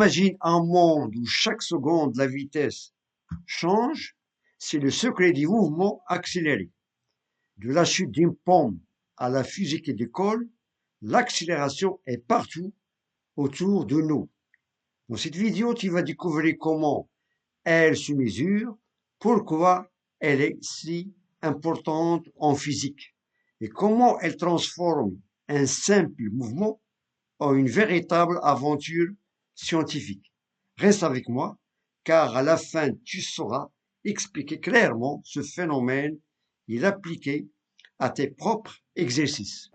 Imagine un monde où chaque seconde la vitesse change, c'est le secret du mouvement accéléré. De la chute d'une pomme à la fusée qui décolle, l'accélération est partout autour de nous. Dans cette vidéo, tu vas découvrir comment elle se mesure, pourquoi elle est si importante en physique et comment elle transforme un simple mouvement en une véritable aventure scientifique. Reste avec moi, car à la fin, tu sauras expliquer clairement ce phénomène et l'appliquer à tes propres exercices.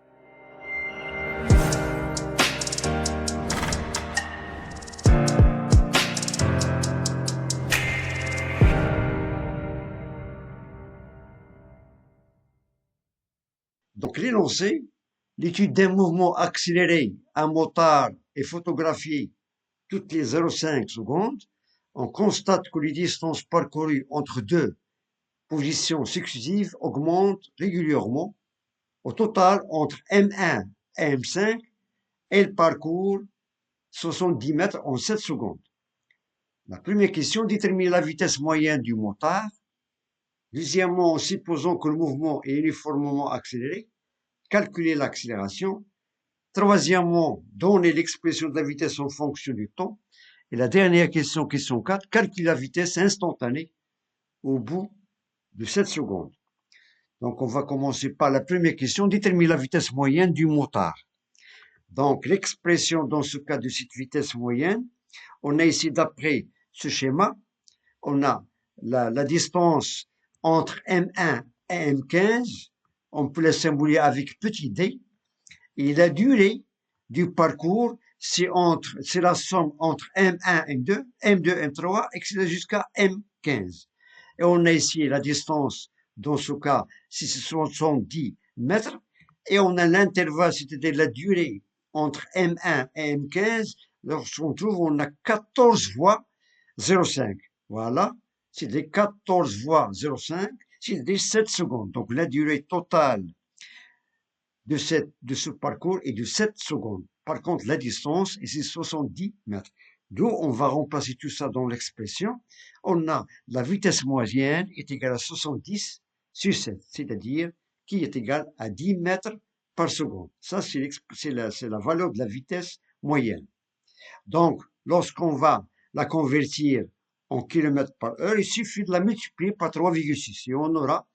Donc l'énoncé, l'étude d'un mouvement accéléré, un motard est photographié toutes les 0,5 secondes. On constate que les distances parcourues entre deux positions successives augmentent régulièrement. Au total, entre M1 et M5, elle parcourt 70 mètres en 7 secondes. La première question détermine la vitesse moyenne du motard. Deuxièmement, en supposant que le mouvement est uniformément accéléré, calculer l'accélération. Troisièmement, donner l'expression de la vitesse en fonction du temps. Et la dernière question, question 4, calculer la vitesse instantanée au bout de 7 secondes. Donc, on va commencer par la première question, déterminer la vitesse moyenne du motard. Donc, l'expression dans ce cas de cette vitesse moyenne, on a ici, d'après ce schéma, on a la distance entre M1 et M15, on peut la symboliser avec petit d, et la durée du parcours, c'est la somme entre M1 et M2, M2, M3, etc. jusqu'à M15. Et on a ici la distance, dans ce cas, c'est 70 mètres, et on a l'intervalle, c'est-à-dire la durée entre M1 et M15, lorsqu'on trouve, on a 14 fois 0,5. Voilà, c'est des 14 fois 0,5, c'est des 7 secondes. Donc la durée totale de ce parcours est de 7 secondes. Par contre, la distance, c'est 70 mètres. D'où on va remplacer tout ça dans l'expression. On a la vitesse moyenne est égale à 70 sur 7, c'est-à-dire qui est égale à 10 mètres par seconde. Ça, c'est la valeur de la vitesse moyenne. Donc, lorsqu'on va la convertir en kilomètres par heure, il suffit de la multiplier par 3,6 et on aura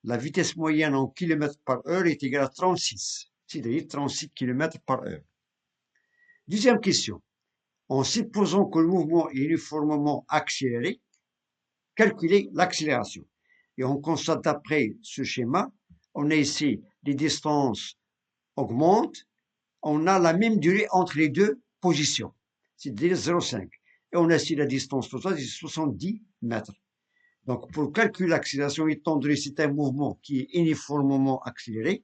la vitesse moyenne en kilomètres par heure est égale à 36, c'est-à-dire 36 km par heure. Deuxième question. En supposant que le mouvement est uniformément accéléré, calculez l'accélération. Et on constate d'après ce schéma, on a ici les distances augmentent, on a la même durée entre les deux positions, c'est-à-dire 0,5. Et on a ici la distance totale, c'est 70 mètres. Donc, pour calculer l'accélération, étant donné que c'est un mouvement qui est uniformément accéléré,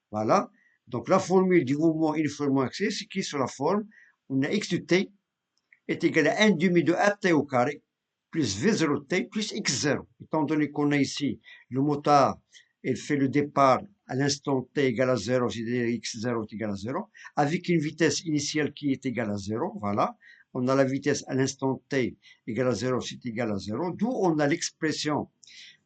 voilà. Donc, la formule du mouvement uniformément accéléré, c'est qui est sur la forme, on a x de t est égal à 1 demi de at au carré plus v0 de t plus x0. Étant donné qu'on a ici le motard, il fait le départ à l'instant t égale à 0, c'est-à-dire x0 est égal à 0, avec une vitesse initiale qui est égale à 0, voilà. On a la vitesse à l'instant t égale à 0, c'est égal à 0, d'où on a l'expression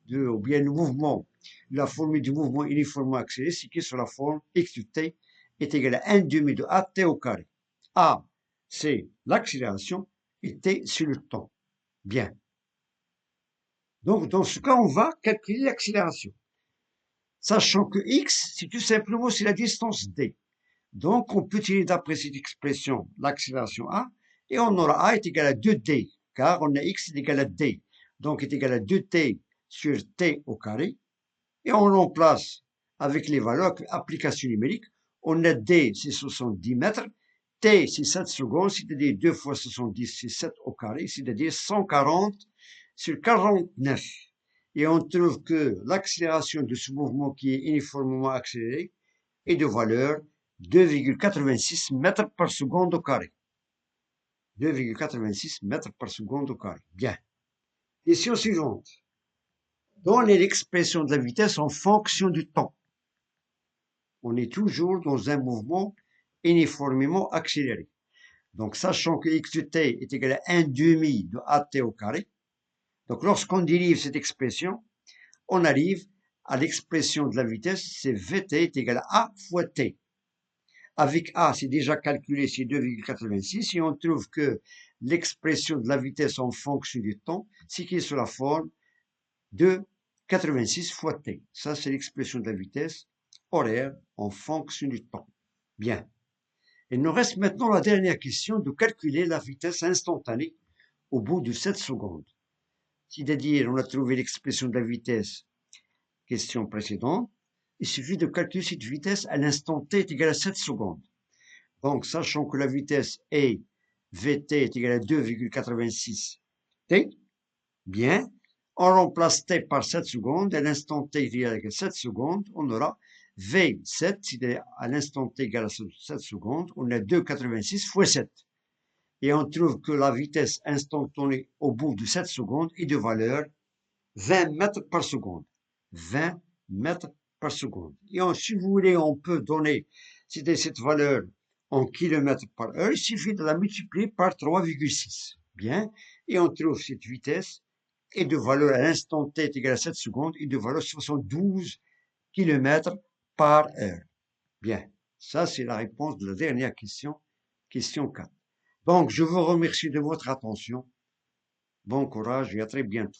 ou bien le mouvement, la formule du mouvement uniformément accéléré, c'est qui sur la forme x de t est égal à 1 demi de at au carré. A, c'est l'accélération et t, c'est le temps. Bien. Donc, dans ce cas, on va calculer l'accélération. Sachant que x, c'est tout simplement, c'est la distance d. Donc, on peut tirer d'après cette expression l'accélération a, et on aura a est égal à 2d, car on a x est égal à d. Donc, est égal à 2t sur t au carré, et on remplace avec les valeurs, application numérique, on a d, c'est 70 mètres, t, c'est 7 secondes, c'est-à-dire 2 fois 70, c'est 7 au carré, c'est-à-dire 140 sur 49. Et on trouve que l'accélération de ce mouvement qui est uniformément accéléré est de valeur 2,86 mètres par seconde au carré. 2,86 mètres par seconde au carré. Bien. Question suivante. Donnez l'expression de la vitesse en fonction du temps. On est toujours dans un mouvement uniformément accéléré. Donc, sachant que x de t est égal à 1 demi de at au carré, donc lorsqu'on dérive cette expression, on arrive à l'expression de la vitesse, c'est vt est égal à a fois t. Avec a, c'est déjà calculé, c'est 2,86, et on trouve que l'expression de la vitesse en fonction du temps, c'est qui est sous la forme de 86 fois t. Ça, c'est l'expression de la vitesse horaire en fonction du temps. Bien. Il nous reste maintenant la dernière question de calculer la vitesse instantanée au bout de 7 secondes. C'est-à-dire, on a trouvé l'expression de la vitesse, question précédente, il suffit de calculer cette vitesse à l'instant t est égal à 7 secondes. Donc, sachant que la vitesse est vt est égal à 2,86 t, bien, on remplace t par 7 secondes, et à l'instant t est égal à 7 secondes, on aura V7, c'est-à-dire à l'instant t égal à 7 secondes, on a 2,86 fois 7. Et on trouve que la vitesse instantanée au bout de 7 secondes est de valeur 20 mètres par seconde. 20 mètres par seconde. Et si vous voulez, on peut donner cette valeur en kilomètres par heure. Il suffit de la multiplier par 3,6. Bien. Et on trouve cette vitesse est de valeur à l'instant t est égal à 7 secondes et de valeur 72 km par heure. Bien. Ça, c'est la réponse de la dernière question, question 4. Donc, je vous remercie de votre attention. Bon courage et à très bientôt.